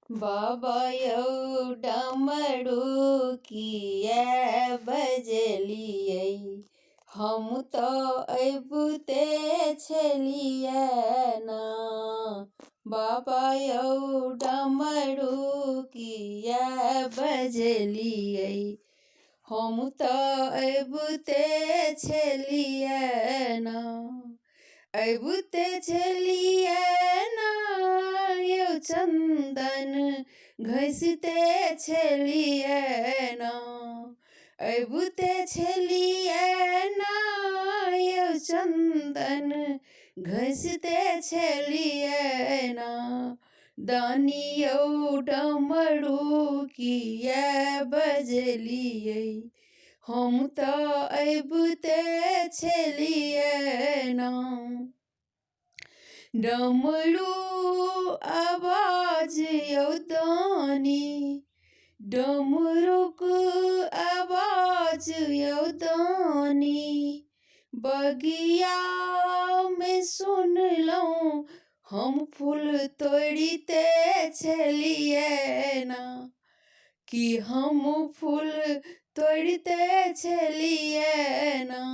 बाबा यौ डमरू किया बजलियै, हम तो अबुते छलियै ना। बाबा यौ डमरू किया बजलियै, हम तो अबुते छलियै ना। अबुते छलियै ना यौ चंदन घसिते छलियै ना। अबुते छलियै ना यौ चंदन घसिते छलियै ना। दानी यौ डमरू किया बजलियै, हम तो अबुते छलियै ना। डमरू आवाज यौ दानी, डमरुक आवाज यौ दानी। बगिया में सुनलहुँ हम फूल तोड़िते छलियै ना, कि हम फूल तोड़िते छलियै ना।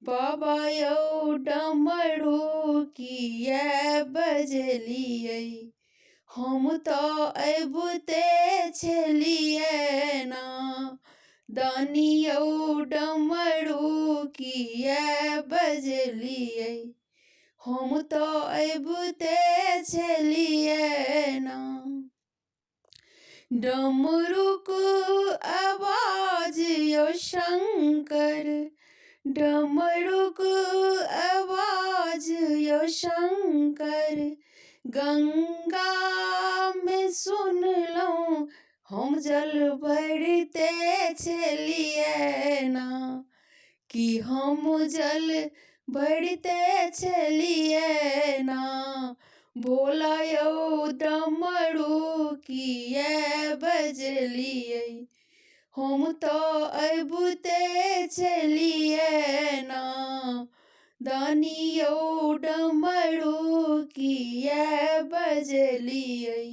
बाबा यौ डमरू किया बजलियै, हम तो अबुते छलियै ना। दानी यौ डमरू किया बजलियै, हम तो अबुते छलियै ना। डमरुक आवाज यौ शंकर, डमरुक आवाज यौ शंकर। गंगा में सुनलहुँ हम जल भरिते छलियै ना, कि हम जल भरिते छलियै ना। भोला यौ डमरू किया बजलियै, हम तो अबुते छलियै ना। दानी यौ डमरू किया बजलियै,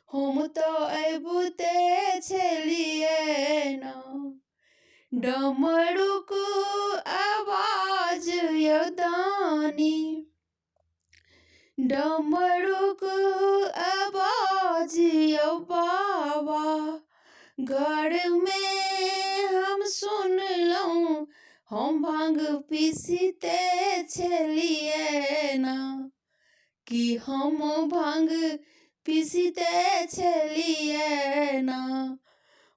हम तो अबुते छलियै ना। डमरुक आवाज यौ दानी, डमरुक आवाज यौ बाबा। घर में हम सुनलहुँ हम भांग पीसिते छलियै ना, कि हम भांग पीसिते छलियै ना।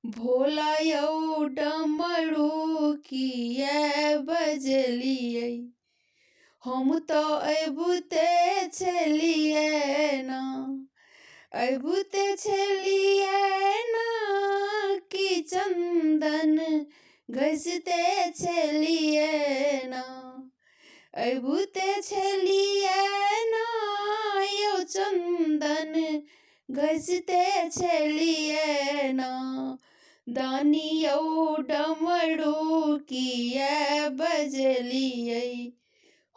भोला यौ डमरू किया बजलियै, हम तो अबुते छलियै ना। अबुते छलियै ना कि चंदन घसिते छलियै ना। अबुते छलियै ना यौ चंदन घसिते छलियै ना। दानी यौ डमरू किया बजलियै,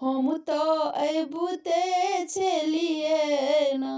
हम तो अबुते छलियै ना।